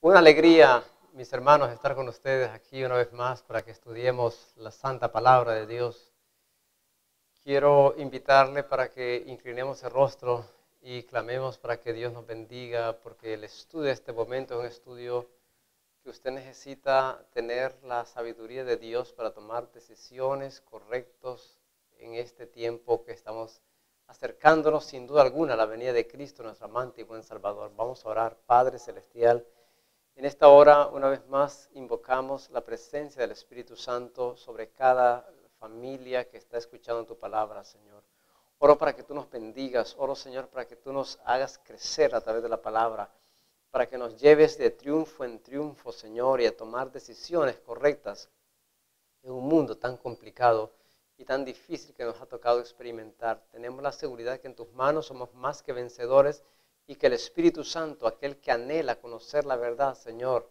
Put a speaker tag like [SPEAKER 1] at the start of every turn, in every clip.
[SPEAKER 1] Una alegría, mis hermanos, estar con ustedes aquí una vez más para que estudiemos la santa palabra de Dios. Quiero invitarle para que inclinemos el rostro y clamemos para que Dios nos bendiga, porque el estudio de este momento es un estudio que usted necesita tener la sabiduría de Dios para tomar decisiones correctas en este tiempo que estamos acercándonos sin duda alguna a la venida de Cristo, nuestro amante y buen Salvador. Vamos a orar. Padre Celestial, en esta hora, una vez más, invocamos la presencia del Espíritu Santo sobre cada familia que está escuchando tu palabra, Señor. Oro para que tú nos bendigas, oro, Señor, para que tú nos hagas crecer a través de la palabra, para que nos lleves de triunfo en triunfo, Señor, y a tomar decisiones correctas en un mundo tan complicado y tan difícil que nos ha tocado experimentar. Tenemos la seguridad que en tus manos somos más que vencedores, y que el Espíritu Santo, aquel que anhela conocer la verdad, Señor,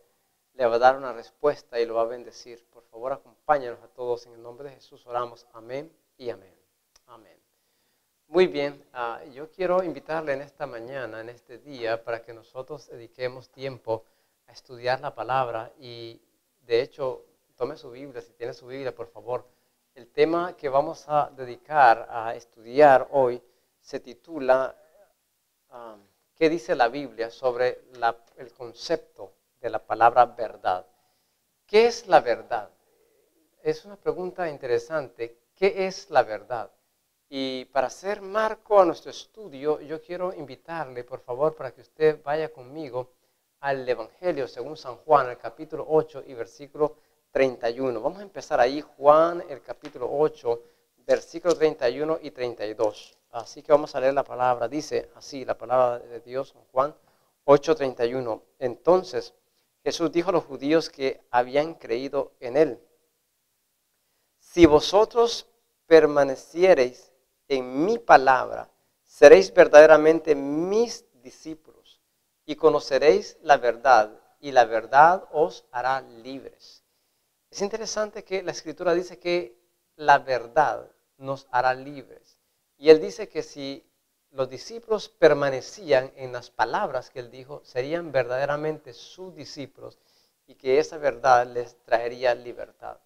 [SPEAKER 1] le va a dar una respuesta y lo va a bendecir. Por favor, acompáñanos a todos. En el nombre de Jesús oramos. Amén y amén. Amén. Muy bien, yo quiero invitarle en esta mañana, en este día, para que nosotros dediquemos tiempo a estudiar la palabra. Y de hecho, tome su Biblia, si tiene su Biblia, por favor. El tema que vamos a dedicar a estudiar hoy se titula ¿qué dice la Biblia sobre el concepto de la palabra verdad? ¿Qué es la verdad? Es una pregunta interesante. ¿Qué es la verdad? Y para hacer marco a nuestro estudio, yo quiero invitarle, por favor, para que usted vaya conmigo al Evangelio según San Juan, el capítulo 8 y versículo 31. Vamos a empezar ahí, Juan, el capítulo 8, versículo 31 y 32. Así que vamos a leer la palabra. Dice así la palabra de Dios, Juan 8:31. Entonces Jesús dijo a los judíos que habían creído en él: si vosotros permaneciereis en mi palabra, seréis verdaderamente mis discípulos y conoceréis la verdad, y la verdad os hará libres. Es interesante que la Escritura dice que la verdad nos hará libres. Y él dice que si los discípulos permanecían en las palabras que él dijo, serían verdaderamente sus discípulos y que esa verdad les traería libertad.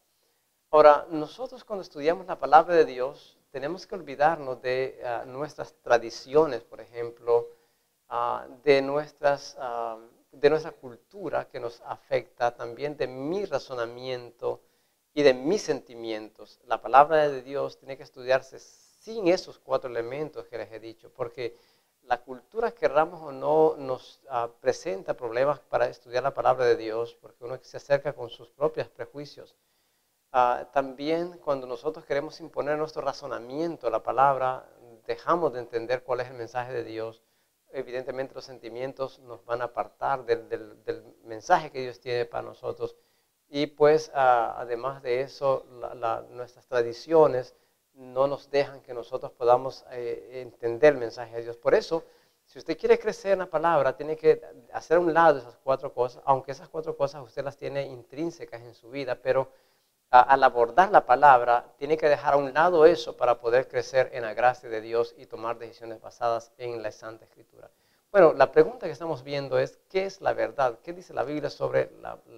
[SPEAKER 1] Ahora, nosotros cuando estudiamos la palabra de Dios, tenemos que olvidarnos de nuestras tradiciones, por ejemplo, de nuestra cultura que nos afecta, también de mi razonamiento y de mis sentimientos. La palabra de Dios tiene que estudiarse sin esos 4 elementos que les he dicho, porque la cultura, querramos o no, nos presenta problemas para estudiar la palabra de Dios, porque uno se acerca con sus propios prejuicios. También cuando nosotros queremos imponer nuestro razonamiento a la palabra, dejamos de entender cuál es el mensaje de Dios. Evidentemente los sentimientos nos van a apartar del mensaje que Dios tiene para nosotros. Y pues además de eso, nuestras tradiciones no nos dejan que nosotros podamos entender el mensaje de Dios. Por eso, si usted quiere crecer en la palabra, tiene que hacer a un lado esas 4 cosas, aunque esas 4 cosas usted las tiene intrínsecas en su vida, pero al abordar la palabra, tiene que dejar a un lado eso para poder crecer en la gracia de Dios y tomar decisiones basadas en la Santa Escritura. Bueno, la pregunta que estamos viendo es, ¿qué es la verdad? ¿Qué dice la Biblia sobre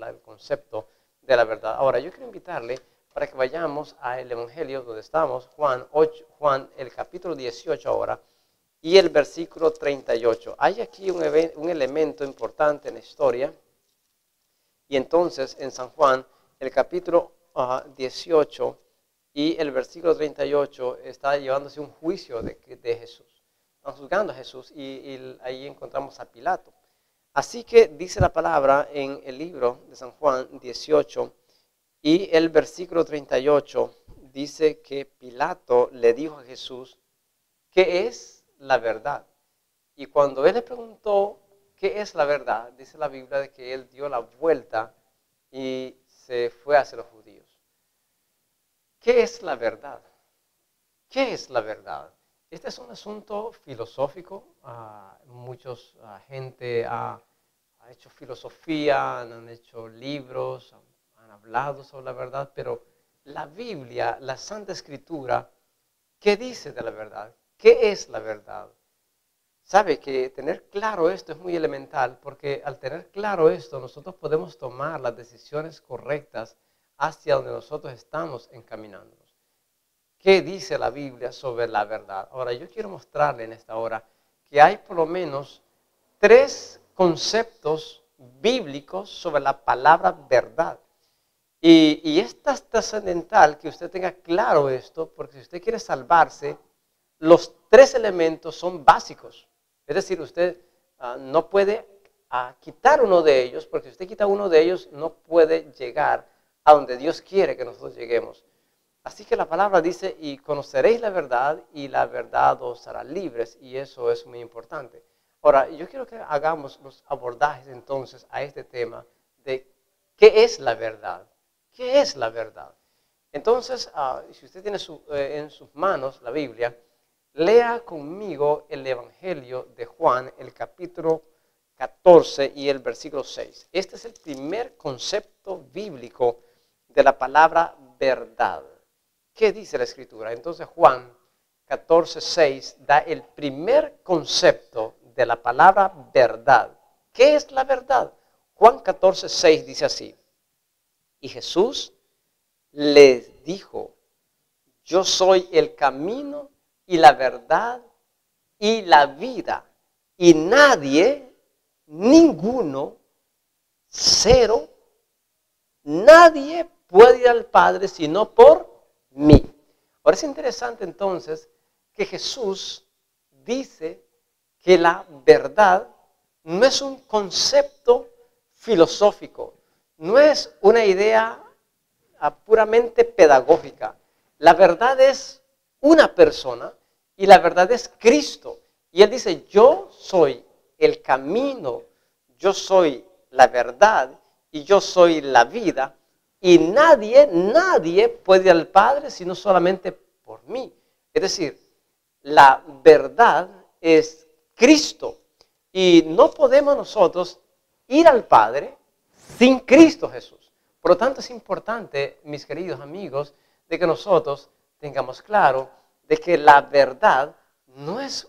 [SPEAKER 1] el concepto de la verdad? Ahora, yo quiero invitarle para que vayamos al Evangelio donde estamos, Juan, el capítulo 18 ahora, y el versículo 38. Hay aquí un elemento importante en la historia, y entonces en San Juan, el capítulo 18 y el versículo 38 está llevándose un juicio de Jesús. Están juzgando a Jesús y ahí encontramos a Pilato. Así que dice la palabra en el libro de San Juan 18 y el versículo 38 dice que Pilato le dijo a Jesús, ¿qué es la verdad? Y cuando él le preguntó, ¿qué es la verdad? Dice la Biblia de que él dio la vuelta y se fue hacia los judíos. ¿Qué es la verdad? ¿Qué es la verdad? Este es un asunto filosófico. Muchos gente ha hecho filosofía, han hecho libros, han hablado sobre la verdad, pero la Biblia, la Santa Escritura, ¿qué dice de la verdad? ¿Qué es la verdad? Sabe que tener claro esto es muy elemental, porque al tener claro esto, nosotros podemos tomar las decisiones correctas hacia donde nosotros estamos encaminándonos. ¿Qué dice la Biblia sobre la verdad? Ahora, yo quiero mostrarle en esta hora que hay por lo menos 3 conceptos bíblicos sobre la palabra verdad. Y es trascendental que usted tenga claro esto, porque si usted quiere salvarse, los 3 elementos son básicos. Es decir, usted no puede quitar uno de ellos, porque si usted quita uno de ellos, no puede llegar a donde Dios quiere que nosotros lleguemos. Así que la palabra dice, y conoceréis la verdad, y la verdad os hará libres, y eso es muy importante. Ahora, yo quiero que hagamos los abordajes entonces a este tema de qué es la verdad. ¿Qué es la verdad? Entonces, si usted tiene en sus manos la Biblia, lea conmigo el Evangelio de Juan, el capítulo 14 y el versículo 6. Este es el primer concepto bíblico de la palabra verdad. ¿Qué dice la Escritura? Entonces Juan 14, 6 da el primer concepto de la palabra verdad. ¿Qué es la verdad? Juan 14, 6 dice así. Y Jesús les dijo, yo soy el camino y la verdad y la vida. Y nadie, ninguno, cero, nadie puede ir al Padre sino por mí. Ahora es interesante entonces que Jesús dice que la verdad no es un concepto filosófico, no es una idea puramente pedagógica. La verdad es una persona y la verdad es Cristo. Y Él dice, yo soy el camino, yo soy la verdad y yo soy la vida. Y nadie puede ir al Padre sino solamente por mí. Es decir, la verdad es Cristo. Y no podemos nosotros ir al Padre sin Cristo Jesús. Por lo tanto, es importante, mis queridos amigos, de que nosotros tengamos claro de que la verdad no es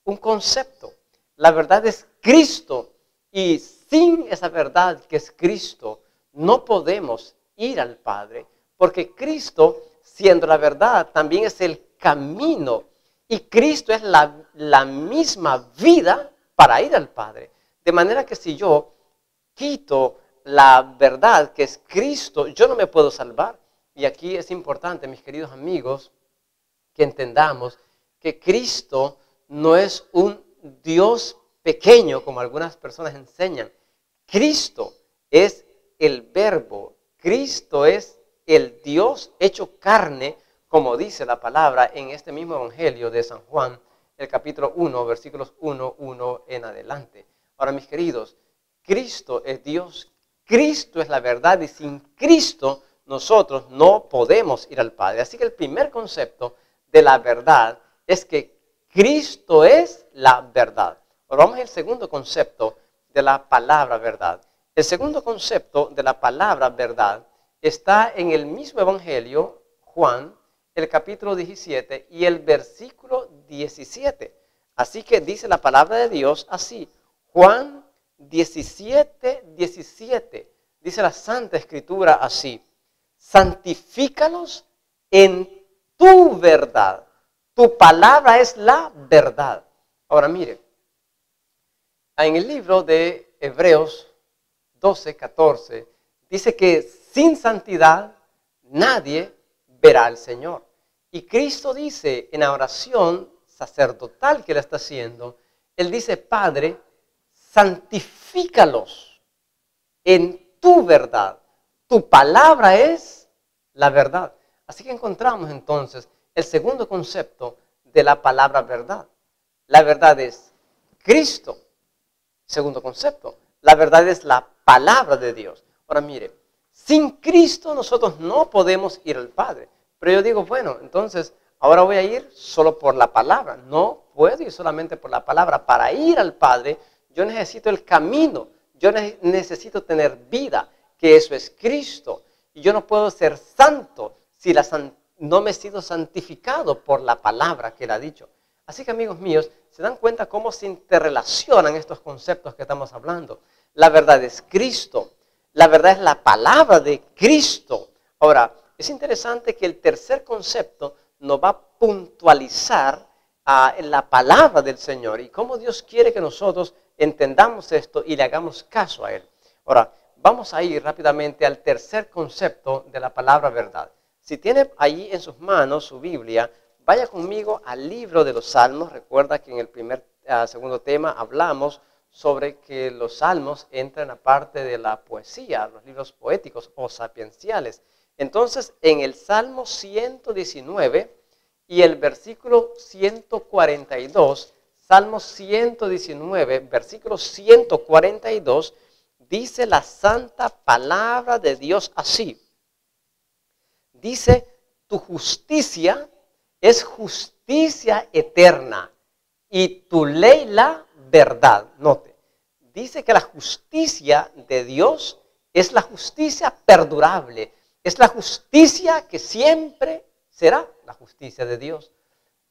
[SPEAKER 1] un concepto. La verdad es Cristo. Y sin esa verdad que es Cristo, no podemos ir al Padre. Porque Cristo, siendo la verdad, también es el camino. Y Cristo es la misma vida para ir al Padre. De manera que si yo quito la verdad que es Cristo, yo no me puedo salvar. Y aquí es importante, mis queridos amigos, que entendamos que Cristo no es un Dios pequeño como algunas personas enseñan. Cristo es el Verbo. Cristo es el Dios hecho carne, como dice la palabra en este mismo Evangelio de San Juan, el capítulo 1, versículos 1 en adelante. Ahora, mis queridos, Cristo es Dios, Cristo es la verdad y sin Cristo nosotros no podemos ir al Padre. Así que el primer concepto de la verdad es que Cristo es la verdad. Ahora vamos al segundo concepto de la palabra verdad. El segundo concepto de la palabra verdad está en el mismo Evangelio, Juan, el capítulo 17 y el versículo 17. Así que dice la palabra de Dios así, Juan 17, 17. Dice la Santa Escritura así, santifícalos en tu verdad. Tu palabra es la verdad. Ahora mire, en el libro de Hebreos 12, 14, dice que sin santidad nadie verá al Señor. Y Cristo dice en la oración sacerdotal que él está haciendo, él dice, Padre, santifícalos en tu verdad. Tu palabra es la verdad. Así que encontramos entonces el segundo concepto de la palabra verdad. La verdad es Cristo. Segundo concepto, la verdad es la palabra de Dios. Ahora mire, sin Cristo nosotros no podemos ir al Padre. Pero yo digo, bueno, entonces ahora voy a ir solo por la palabra. No puedo ir solamente por la palabra. Para ir al Padre yo necesito el camino. Yo necesito tener vida, que eso es Cristo. Y yo no puedo ser santo si no me he sido santificado por la palabra que él ha dicho. Así que, amigos míos, se dan cuenta cómo se interrelacionan estos conceptos que estamos hablando. La verdad es Cristo. La verdad es la palabra de Cristo. Ahora, es interesante que el tercer concepto nos va a puntualizar la palabra del Señor y cómo Dios quiere que nosotros entendamos esto y le hagamos caso a Él. Ahora, vamos a ir rápidamente al tercer concepto de la palabra verdad. Si tiene ahí en sus manos su Biblia, vaya conmigo al libro de los Salmos. Recuerda que en el segundo tema hablamos sobre que los salmos entran a parte de la poesía, los libros poéticos o sapienciales. Entonces, en el Salmo 119 y el versículo 142, Salmo 119, versículo 142, dice la santa palabra de Dios así. Dice, tu justicia es justicia eterna y tu ley la verdad. Note, dice que la justicia de Dios es la justicia perdurable, es la justicia que siempre será la justicia de Dios.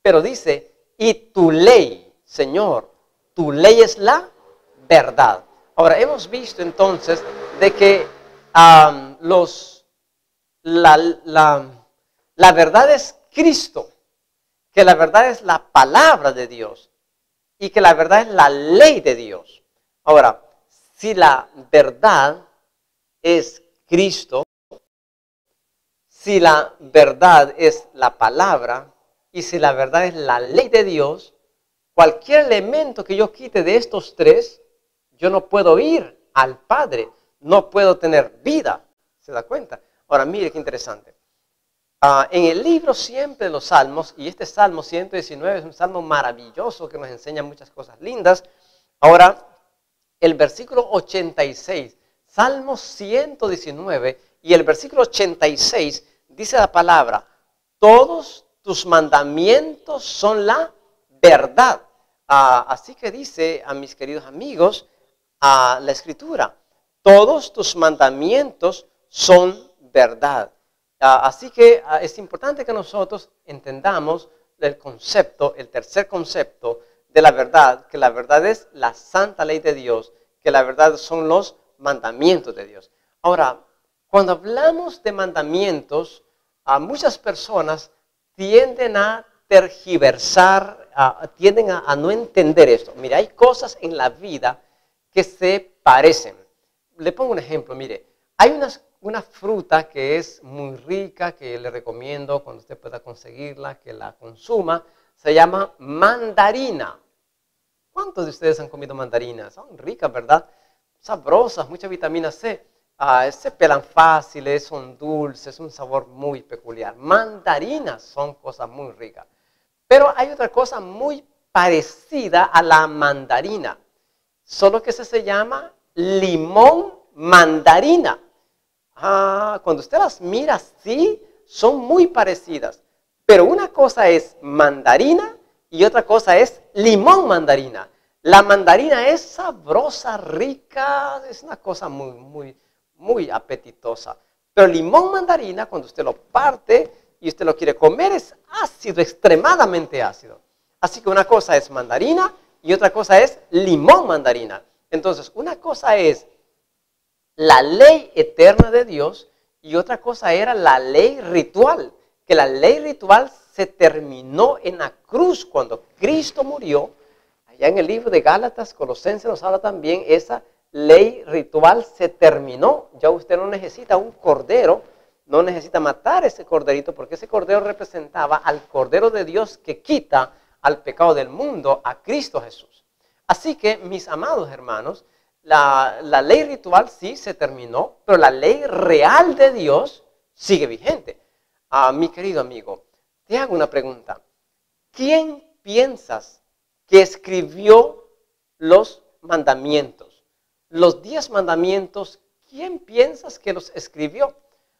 [SPEAKER 1] Pero dice, y tu ley, Señor, tu ley es la verdad. Ahora, hemos visto entonces de que la verdad es Cristo, que la verdad es la palabra de Dios y que la verdad es la ley de Dios. Ahora, si la verdad es Cristo, si la verdad es la palabra y si la verdad es la ley de Dios, cualquier elemento que yo quite de estos tres, yo no puedo ir al Padre, no puedo tener vida. ¿Se da cuenta? Ahora, mire qué interesante. En el libro siempre de los Salmos, y este Salmo 119 es un salmo maravilloso que nos enseña muchas cosas lindas. Ahora, el versículo 86, Salmo 119 y el versículo 86 dice la palabra, todos tus mandamientos son la verdad. Así que dice a mis queridos amigos, la Escritura, todos tus mandamientos son verdad. Así que es importante que nosotros entendamos el concepto, el tercer concepto de la verdad, que la verdad es la santa ley de Dios, que la verdad son los mandamientos de Dios. Ahora, cuando hablamos de mandamientos, muchas personas tienden a tergiversar, tienden a no entender esto. Mira, hay cosas en la vida que se parecen. Le pongo un ejemplo, mire, hay una fruta que es muy rica, que le recomiendo cuando usted pueda conseguirla, que la consuma, se llama mandarina. ¿Cuántos de ustedes han comido mandarinas? Son ricas, ¿verdad? Sabrosas, mucha vitamina C. Se pelan fáciles, son dulces, un sabor muy peculiar. Mandarinas son cosas muy ricas. Pero hay otra cosa muy parecida a la mandarina, solo que se llama limón mandarina. Cuando usted las mira así, son muy parecidas. Pero una cosa es mandarina y otra cosa es limón mandarina. La mandarina es sabrosa, rica, es una cosa muy apetitosa. Pero el limón mandarina, cuando usted lo parte y usted lo quiere comer, es ácido, extremadamente ácido. Así que una cosa es mandarina y otra cosa es limón mandarina. Entonces, una cosa es la ley eterna de Dios y otra cosa era la ley ritual, que la ley ritual se terminó en la cruz cuando Cristo murió. Allá en el libro de Gálatas, Colosenses nos habla también, esa ley ritual se terminó. Ya usted no necesita un cordero, no necesita matar ese corderito, porque ese cordero representaba al Cordero de Dios que quita al pecado del mundo, a Cristo Jesús. Así que, mis amados hermanos, la ley ritual sí se terminó, pero la ley real de Dios sigue vigente. Mi querido amigo, te hago una pregunta. ¿Quién piensas que escribió los mandamientos? Los 10 mandamientos, ¿quién piensas que los escribió?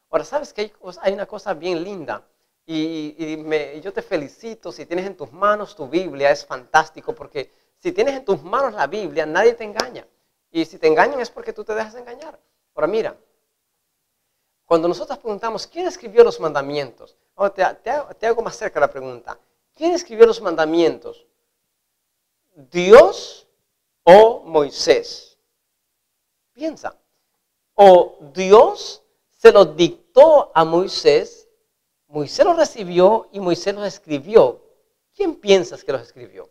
[SPEAKER 1] Ahora, ¿sabes que hay una cosa bien linda? Y yo te felicito, si tienes en tus manos tu Biblia, es fantástico, porque si tienes en tus manos la Biblia, nadie te engaña. Y si te engañan es porque tú te dejas engañar. Ahora mira, cuando nosotros preguntamos, ¿quién escribió los mandamientos? Ahora te hago más cerca la pregunta. ¿Quién escribió los mandamientos? ¿Dios o Moisés? Piensa. O Dios se los dictó a Moisés, Moisés los recibió y Moisés los escribió. ¿Quién piensas que los escribió?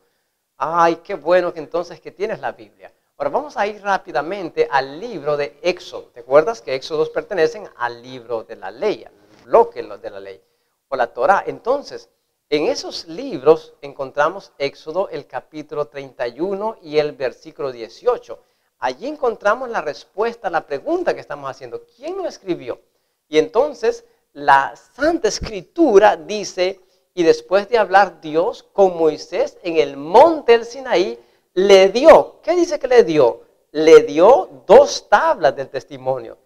[SPEAKER 1] Ay, qué bueno que entonces que tienes la Biblia. Ahora vamos a ir rápidamente al libro de Éxodo. ¿Te acuerdas que Éxodos pertenecen al libro de la ley, al bloque de la ley, o la Torá? Entonces, en esos libros encontramos Éxodo, el capítulo 31 y el versículo 18. Allí encontramos la respuesta a la pregunta que estamos haciendo. ¿Quién lo escribió? Y entonces la Santa Escritura dice, y después de hablar Dios con Moisés en el monte del Sinaí, le dio, ¿qué dice que le dio? Le dio 2 tablas del testimonio.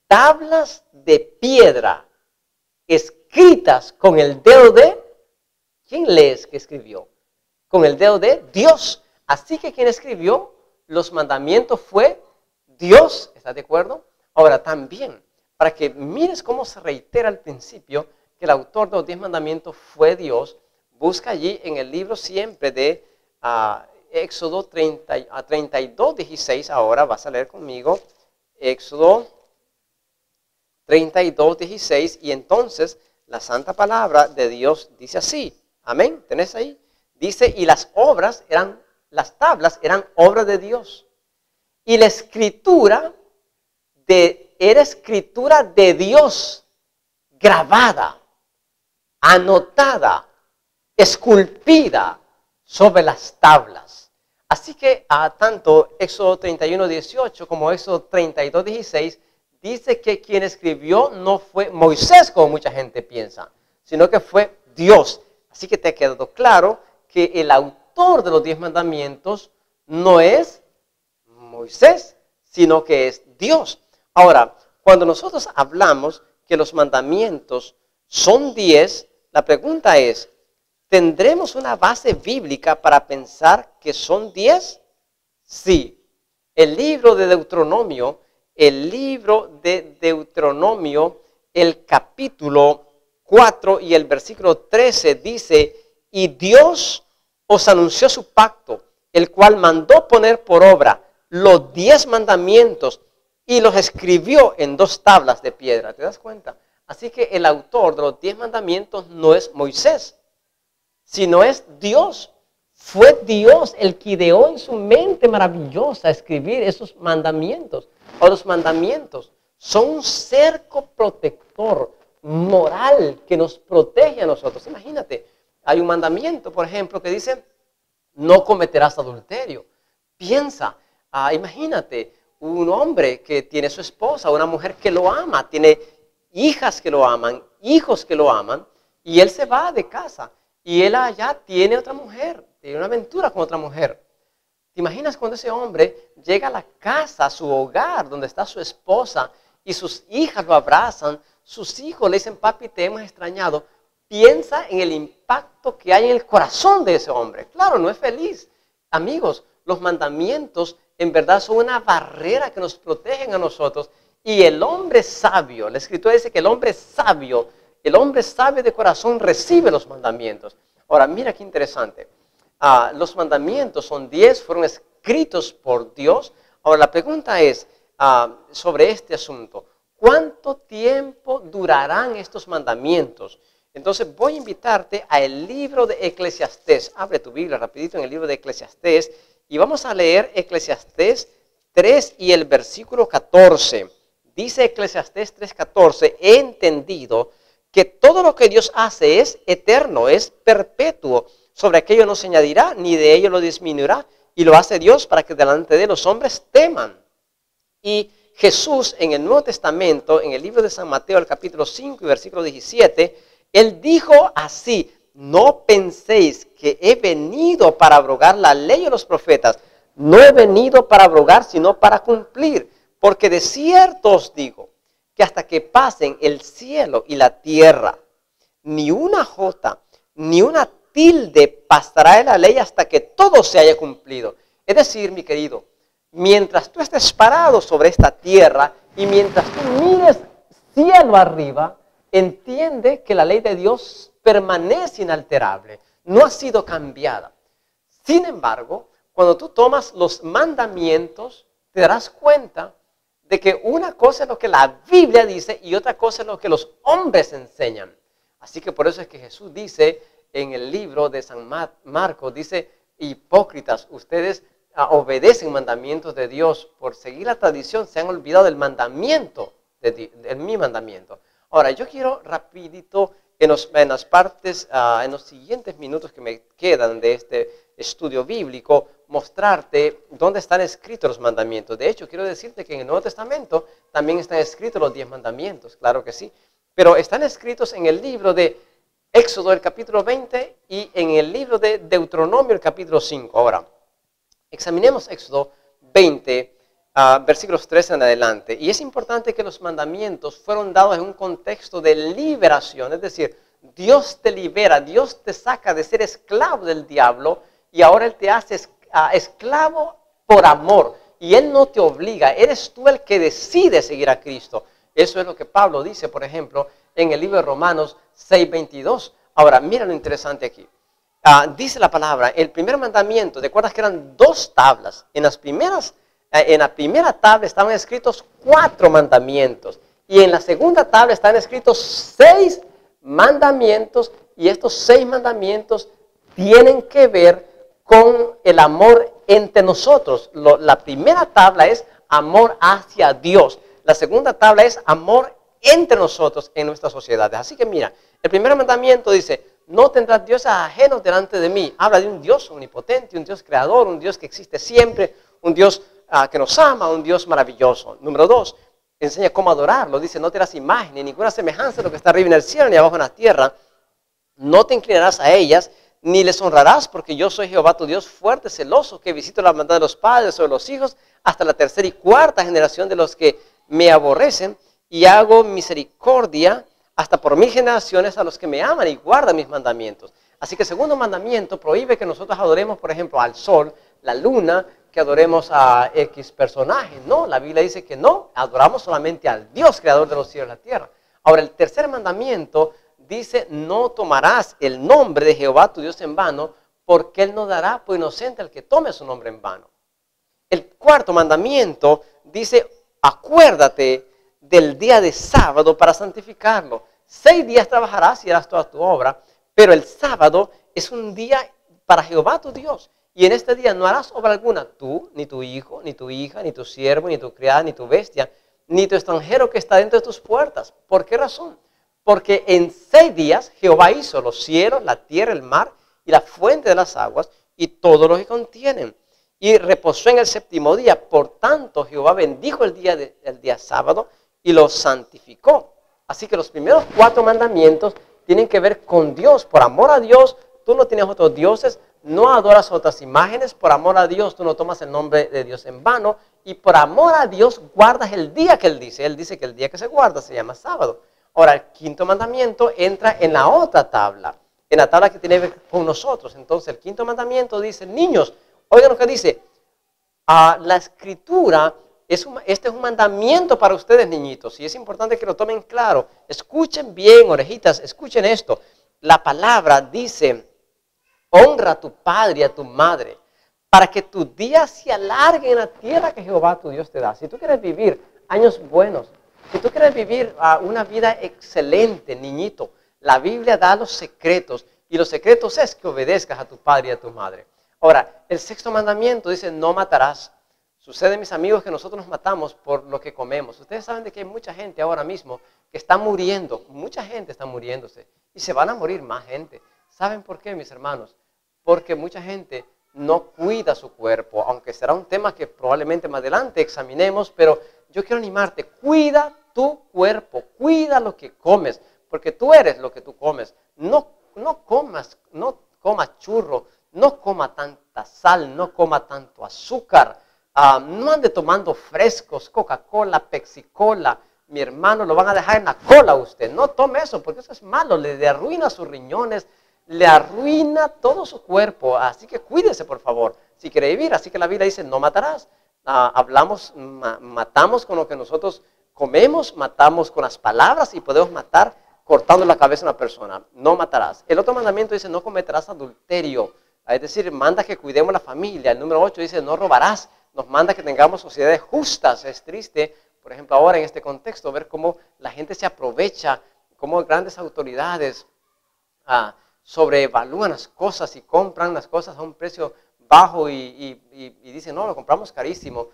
[SPEAKER 1] Tablas de piedra escritas con el dedo de, ¿quién lees que escribió? Con el dedo de Dios. Así que quien escribió los mandamientos fue Dios, ¿estás de acuerdo? Ahora también, para que mires cómo se reitera al principio que el autor de los 10 mandamientos fue Dios, busca allí en el libro siempre de Éxodo 32, 16, ahora vas a leer conmigo, Éxodo 32, 16, y entonces la santa palabra de Dios dice así, amén, ¿tenés ahí? Dice, y las tablas eran obras de Dios. Y la escritura era escritura de Dios, grabada, anotada, esculpida sobre las tablas. Así que tanto Éxodo 31, 18 como Éxodo 32, 16 dice que quien escribió no fue Moisés, como mucha gente piensa, sino que fue Dios. Así que te ha quedado claro que el autor de los 10 mandamientos no es Moisés, sino que es Dios. Ahora, cuando nosotros hablamos que los mandamientos son 10, la pregunta es, ¿tendremos una base bíblica para pensar que son 10? Sí. El libro de Deuteronomio, el capítulo 4 y el versículo 13 dice, y Dios os anunció su pacto, el cual mandó poner por obra los 10 mandamientos y los escribió en 2 tablas de piedra. ¿Te das cuenta? Así que el autor de los 10 mandamientos no es Moisés, sino es Dios. Fue Dios el que ideó en su mente maravillosa escribir esos mandamientos. O los mandamientos son un cerco protector moral que nos protege a nosotros. Imagínate, hay un mandamiento, por ejemplo, que dice, no cometerás adulterio. Piensa, imagínate, un hombre que tiene su esposa, una mujer que lo ama, tiene hijas que lo aman, hijos que lo aman, y él se va de casa, y él allá tiene otra mujer, tiene una aventura con otra mujer. ¿Te imaginas cuando ese hombre llega a la casa, a su hogar, donde está su esposa, y sus hijas lo abrazan, sus hijos le dicen, papi, te hemos extrañado? Piensa en el impacto que hay en el corazón de ese hombre. Claro, no es feliz. Amigos, los mandamientos en verdad son una barrera que nos protegen a nosotros. Y el hombre sabio, la Escritura dice que el hombre sabio de corazón recibe los mandamientos. Ahora, mira qué interesante. Los mandamientos son 10, fueron escritos por Dios. Ahora, la pregunta es sobre este asunto. ¿Cuánto tiempo durarán estos mandamientos? Entonces voy a invitarte al libro de Eclesiastés. Abre tu Biblia rapidito en el libro de Eclesiastés y vamos a leer Eclesiastés 3 y el versículo 14. Dice Eclesiastés 3:14, he entendido que todo lo que Dios hace es eterno, es perpetuo. Sobre aquello no se añadirá, ni de ello lo disminuirá. Y lo hace Dios para que delante de los hombres teman. Y Jesús en el Nuevo Testamento, en el libro de San Mateo, el capítulo 5 y versículo 17, Él dijo así, no penséis que he venido para abrogar la ley o los profetas. No he venido para abrogar, sino para cumplir. Porque de cierto os digo, que hasta que pasen el cielo y la tierra, ni una jota, ni una tilde pasará de la ley hasta que todo se haya cumplido. Es decir, mi querido, mientras tú estés parado sobre esta tierra y mientras tú mires cielo arriba, entiende que la ley de Dios permanece inalterable. no ha sido cambiada. Sin embargo, cuando tú tomas los mandamientos, te darás cuenta de que una cosa es lo que la Biblia dice y otra cosa es lo que los hombres enseñan. Así que por eso es que Jesús dice en el libro de San Marcos, dice, hipócritas, ustedes obedecen mandamientos de Dios, por seguir la tradición se han olvidado del mandamiento, de mi mandamiento. Ahora, yo quiero rapidito, en los siguientes minutos que me quedan de este estudio bíblico, mostrarte dónde están escritos los mandamientos. De hecho, quiero decirte que en el Nuevo Testamento también están escritos los 10 mandamientos, claro que sí, pero están escritos en el libro de Éxodo, el capítulo 20, y en el libro de Deuteronomio, el capítulo 5. Ahora, examinemos Éxodo 20, versículos 3 en adelante. Y es importante que los mandamientos fueron dados en un contexto de liberación, es decir, Dios te libera, Dios te saca de ser esclavo del diablo y ahora Él te hace esclavo por amor. Y Él no te obliga, eres tú el que decide seguir a Cristo. Eso es lo que Pablo dice, por ejemplo, en el libro de Romanos 6:22. Ahora, mira lo interesante aquí. Dice la palabra, el primer mandamiento, ¿te acuerdas que eran 2 tablas? En la primera tabla estaban escritos 4 mandamientos. Y en la segunda tabla están escritos 6 mandamientos. Y estos 6 mandamientos tienen que ver con el amor entre nosotros. La primera tabla es amor hacia Dios. La segunda tabla es amor entre nosotros en nuestras sociedades. Así que mira, el primer mandamiento dice, no tendrás dioses ajenos delante de mí. Habla de un Dios omnipotente, un Dios creador, un Dios que existe siempre, un Dios que nos ama, un Dios maravilloso. Número 2, enseña cómo adorarlo. Dice, no te harás imagen, ni ninguna semejanza de lo que está arriba en el cielo, ni abajo en la tierra. No te inclinarás a ellas, ni les honrarás, porque yo soy Jehová tu Dios fuerte, celoso, que visito la maldad de los padres sobre los hijos, hasta la 3ª y 4ª generación de los que me aborrecen, y hago misericordia hasta por 1000 generaciones a los que me aman y guardan mis mandamientos. Así que el segundo mandamiento prohíbe que nosotros adoremos, por ejemplo, al sol, la luna, que adoremos a X personaje. No, la Biblia dice que no, adoramos solamente al Dios creador de los cielos y la tierra. Ahora, el tercer mandamiento dice, no tomarás el nombre de Jehová tu Dios en vano, porque Él no dará por inocente al que tome su nombre en vano. El cuarto mandamiento dice, acuérdate del día de sábado para santificarlo. 6 días trabajarás y harás toda tu obra, pero el sábado es un día para Jehová tu Dios. Y en este día no harás obra alguna, tú, ni tu hijo, ni tu hija, ni tu siervo, ni tu criada, ni tu bestia, ni tu extranjero que está dentro de tus puertas. ¿Por qué razón? Porque en 6 días Jehová hizo los cielos, la tierra, el mar y la fuente de las aguas y todo lo que contienen. Y reposó en el 7º día. Por tanto, Jehová bendijo el día sábado y lo santificó. Así que los primeros 4 mandamientos tienen que ver con Dios. Por amor a Dios, tú no tienes otros dioses, no adoras otras imágenes. Por amor a Dios, tú no tomas el nombre de Dios en vano. Y por amor a Dios, guardas el día que Él dice. Él dice que el día que se guarda se llama sábado. Ahora, el 5º mandamiento entra en la otra tabla, en la tabla que tiene que ver con nosotros. Entonces, el 5º mandamiento dice, niños, oigan lo que dice, la escritura, este es un mandamiento para ustedes, niñitos, y es importante que lo tomen claro. Escuchen bien, orejitas, escuchen esto. La palabra dice, honra a tu padre y a tu madre, para que tus días se alarguen en la tierra que Jehová tu Dios te da. Si tú quieres vivir años buenos, si tú quieres vivir una vida excelente, niñito, la Biblia da los secretos, y los secretos es que obedezcas a tu padre y a tu madre. Ahora, el 6º mandamiento dice, no matarás. Sucede, mis amigos, que nosotros nos matamos por lo que comemos. Ustedes saben de que hay mucha gente ahora mismo que está muriendo, mucha gente está muriéndose, y se van a morir más gente. ¿Saben por qué, mis hermanos? Porque mucha gente no cuida su cuerpo, aunque será un tema que probablemente más adelante examinemos, pero yo quiero animarte, cuida tu cuerpo, cuida lo que comes, porque tú eres lo que tú comes. No comas churro, no coma tanta sal, no coma tanto azúcar, no ande tomando frescos, Coca-Cola, Pepsi-Cola. Mi hermano, lo van a dejar en la cola a usted. No tome eso, porque eso es malo, le arruina sus riñones, le arruina todo su cuerpo. Así que cuídese, por favor, si quiere vivir. Así que la Biblia dice, no matarás. Matamos con lo que nosotros comemos, matamos con las palabras y podemos matar cortando la cabeza a una persona, no matarás. El otro mandamiento dice, no cometerás adulterio. Es decir, manda que cuidemos la familia. El número 8 dice, no robarás. Nos manda que tengamos sociedades justas. Es triste, por ejemplo, ahora en este contexto, ver cómo la gente se aprovecha, cómo grandes autoridades sobreevalúan las cosas y compran las cosas a un precio bajo y dicen, no, lo compramos carísimo.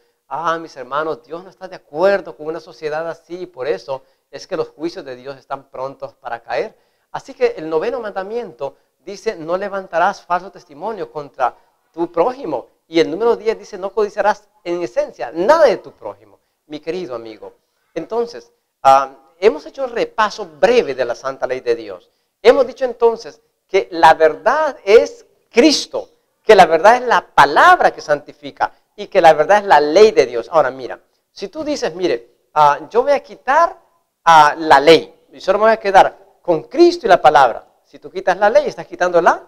[SPEAKER 1] Mis hermanos, Dios no está de acuerdo con una sociedad así, por eso es que los juicios de Dios están prontos para caer. Así que el 9º mandamiento dice, no levantarás falso testimonio contra tu prójimo. Y el número 10 dice, no codiciarás en esencia nada de tu prójimo, mi querido amigo. Entonces, hemos hecho un repaso breve de la santa ley de Dios. Hemos dicho entonces que la verdad es Cristo, que la verdad es la palabra que santifica y que la verdad es la ley de Dios. Ahora mira, si tú dices, mire, yo voy a quitar la ley y solo me voy a quedar con Cristo y la palabra. Si tú quitas la ley, estás quitando la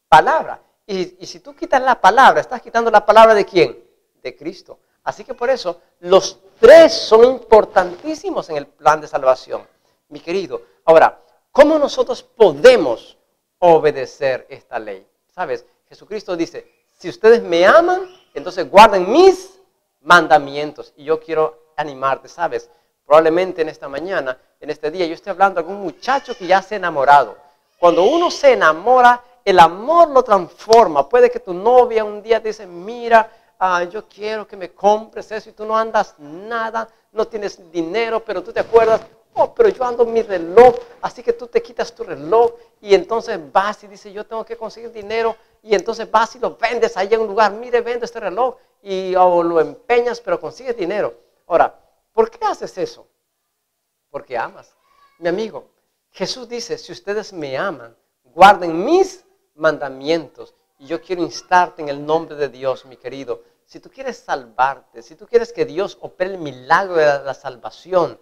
[SPEAKER 1] palabra. Y si tú quitas la palabra, estás quitando la palabra ¿de quién? De Cristo. Así que por eso los tres son importantísimos en el plan de salvación, mi querido. Ahora, ¿cómo nosotros podemos obedecer esta ley? ¿Sabes? Jesucristo dice, si ustedes me aman, entonces guarden mis mandamientos. Y yo quiero animarte, ¿sabes? Probablemente en esta mañana, en este día, yo estoy hablando a algún muchacho que ya se ha enamorado. Cuando uno se enamora, el amor lo transforma. Puede que tu novia un día te dice, mira, yo quiero que me compres eso y tú no andas nada, no tienes dinero, pero tú te acuerdas, pero yo ando mi reloj, así que tú te quitas tu reloj y entonces vas y dices, yo tengo que conseguir dinero y entonces vas y lo vendes allá en un lugar, mire, vendo este reloj y lo empeñas, pero consigues dinero. Ahora, ¿por qué haces eso? Porque amas. Mi amigo, Jesús dice, si ustedes me aman, guarden mis mandamientos. Y yo quiero instarte en el nombre de Dios, mi querido. Si tú quieres salvarte, si tú quieres que Dios opere el milagro de la salvación,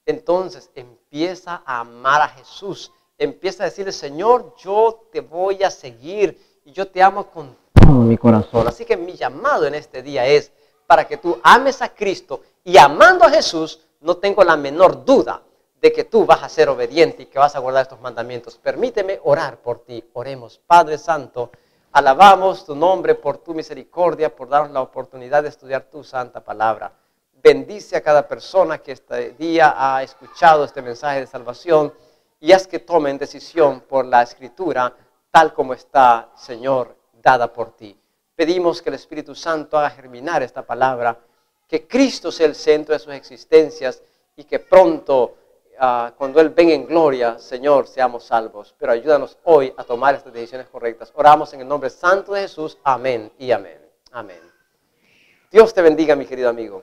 [SPEAKER 1] entonces empieza a amar a Jesús. Empieza a decirle, Señor, yo te voy a seguir y yo te amo con todo mi corazón. Así que mi llamado en este día es para que tú ames a Cristo y amando a Jesús, no tengo la menor duda de que tú vas a ser obediente y que vas a guardar estos mandamientos. Permíteme orar por ti. Oremos. Padre Santo, alabamos tu nombre por tu misericordia, por darnos la oportunidad de estudiar tu santa palabra. Bendice a cada persona que este día ha escuchado este mensaje de salvación y haz que tomen decisión por la Escritura tal como está, Señor, dada por ti. Pedimos que el Espíritu Santo haga germinar esta palabra, que Cristo sea el centro de sus existencias y que pronto, cuando Él venga en gloria, Señor, seamos salvos. Pero ayúdanos hoy a tomar estas decisiones correctas. Oramos en el nombre santo de Jesús. Amén y amén. Amén. Dios te bendiga, mi querido amigo.